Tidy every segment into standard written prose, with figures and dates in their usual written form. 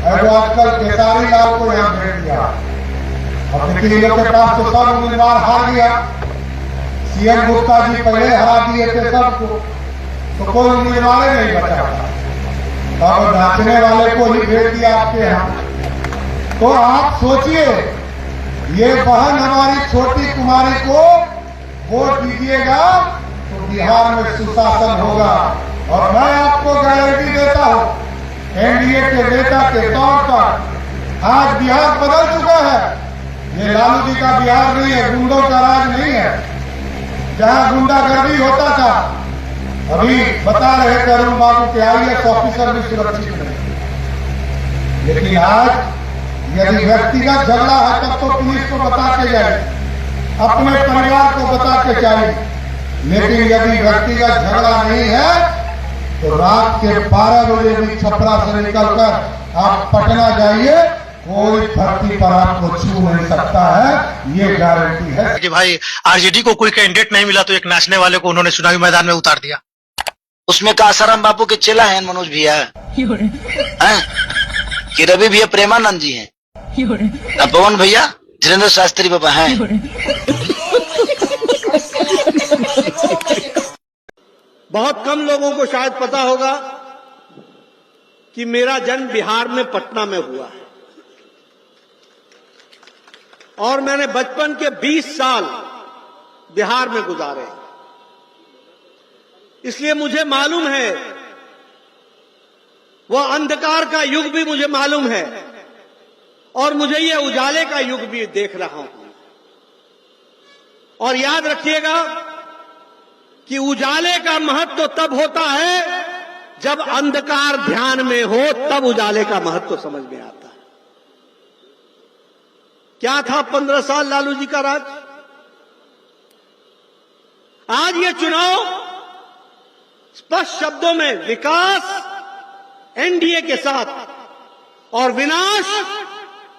जो आजकल केसारी लाल को यहाँ भेज दिया। अब देखिए लोग के पास तो सब उम्मीदवार हार गया। सीएम गुप्ता जी पहले हरा दिए थे सबको, तो कोई उम्मीदवार नहीं बचा। अब नाचने वाले को ही भेज दिया आपके यहाँ। तो आप सोचिए, ये बहन हमारी छोटी कुमारी को वोट दीजिएगा तो बिहार में सुशासन होगा। और मैं आपको गारंटी देता हूं, एनडीए के नेता के तौर पर आज बिहार बदल चुका है। ये लालू जी का बिहार नहीं है, गुंडों का राज नहीं है। जहां गुंडागर्दी होता था, अभी बता रहे करुण बाबू के आईएएस ऑफिसर भी सुरक्षित नहीं। लेकिन आज यदि व्यक्तिगत झगड़ा है तब तो पुलिस को बता के जाए, अपने परिवार को बता के जाए। लेकिन यदि व्यक्तिगत झगड़ा नहीं है तो रात के 12 बजे भी छपरा से निकलकर आप पटना जाइए, कोई धरती पर आपको छू नहीं सकता है, ये गारंटी है। कि भाई आरजेडी को कोई कैंडिडेट नहीं मिला तो एक नाचने वाले को उन्होंने चुनावी मैदान में उतार दिया। उसमें का आसाराम बापू के चेला है मनोज भैया हैं कि रवि भैया प्रेमानंद जी हैं, पवन भैया धीरेन्द्र शास्त्री बाबा हैं। बहुत कम लोगों को शायद पता होगा कि मेरा जन्म बिहार में पटना में हुआ है और मैंने बचपन के 20 साल बिहार में गुजारे। इसलिए मुझे मालूम है, वह अंधकार का युग भी मुझे मालूम है और मुझे ये उजाले का युग भी देख रहा हूं। और याद रखिएगा कि उजाले का महत्व तब होता है जब अंधकार ध्यान में हो, तब उजाले का महत्व समझ में आता है। क्या था 15 साल लालू जी का राज? आज ये चुनाव स्पष्ट शब्दों में विकास एनडीए के साथ और विनाश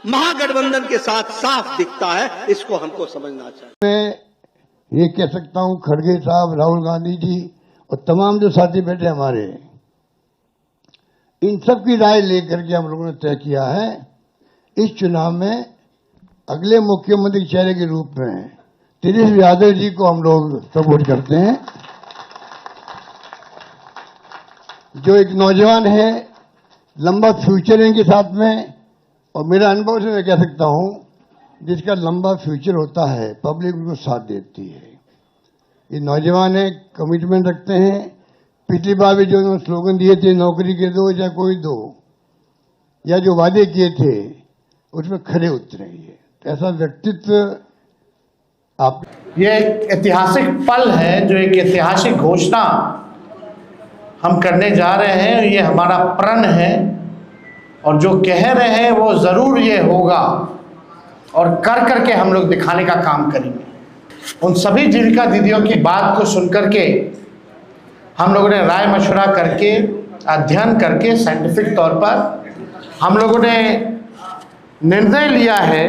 महागठबंधन के साथ साफ दिखता है। इसको हमको समझना चाहिए। मैं ये कह सकता हूं, खड़गे साहब, राहुल गांधी जी और तमाम जो साथी बैठे हमारे, इन सब की राय लेकर के हम लोगों ने तय किया है इस चुनाव में अगले मुख्यमंत्री के चेहरे के रूप में तेजस्वी यादव जी को हम लोग सपोर्ट करते हैं। जो एक नौजवान है, लंबा फ्यूचर है इनके साथ में, और मेरा अनुभव से मैं कह सकता हूं, जिसका लंबा फ्यूचर होता है पब्लिक उनको साथ देती है। ये नौजवान है, कमिटमेंट रखते हैं। पिछली बार भी जो उन्होंने स्लोगन दिए थे, नौकरी के दो या कोई दो, या जो वादे किए थे उसमें खरे उतरे। ये ऐसा व्यक्तित्व आप, ये एक ऐतिहासिक पल है, जो एक ऐतिहासिक घोषणा हम करने जा रहे हैं। ये हमारा प्रण है और जो कह रहे हैं वो जरूर ये होगा और कर करके हम लोग दिखाने का काम करेंगे। उन सभी जीविका दीदियों की बात को सुनकर के हम लोगों ने राय मशवरा करके, अध्ययन करके, साइंटिफिक तौर पर हम लोगों ने निर्णय लिया है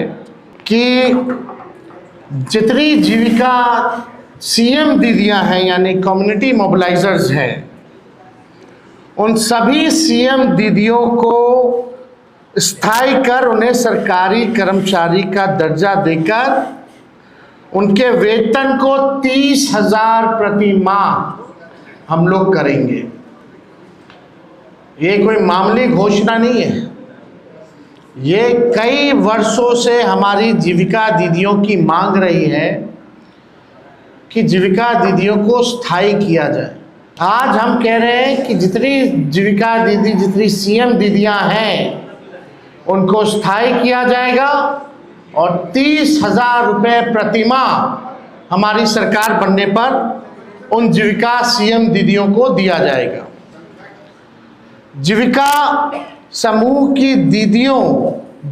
कि जितनी जीविका सीएम दीदियां हैं, यानी कम्युनिटी मोबिलाइजर्स हैं, उन सभी सीएम दीदियों को स्थायी कर उन्हें सरकारी कर्मचारी का दर्जा देकर उनके वेतन को 30,000 प्रति माह हम लोग करेंगे। ये कोई मामूली घोषणा नहीं है, ये कई वर्षों से हमारी जीविका दीदियों की मांग रही है कि जीविका दीदियों को स्थायी किया जाए। आज हम कह रहे हैं कि जितनी जीविका दीदी, जितनी सीएम दीदियां हैं, उनको स्थायी किया जाएगा और 30,000 रुपये प्रति माह हमारी सरकार बनने पर उन जीविका सीएम दीदियों को दिया जाएगा। जीविका समूह की दीदियों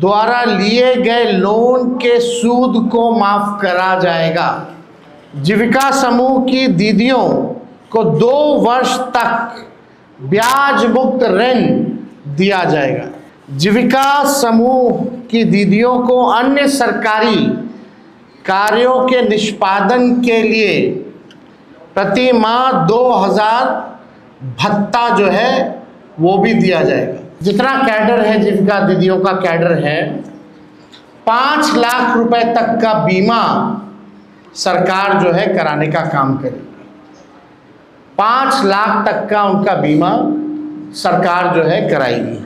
द्वारा लिए गए लोन के सूद को माफ करा जाएगा। जीविका समूह की दीदियों को 2 वर्ष तक ब्याज मुक्त ऋण दिया जाएगा। जीविका समूह की दीदियों को अन्य सरकारी कार्यों के निष्पादन के लिए प्रति माह 2,000 भत्ता जो है वो भी दिया जाएगा। जितना कैडर है, जिनका दीदियों का कैडर है, 5 लाख रुपए तक का बीमा सरकार जो है कराने का काम करेगी। 5 लाख तक का उनका बीमा सरकार जो है कराएगी।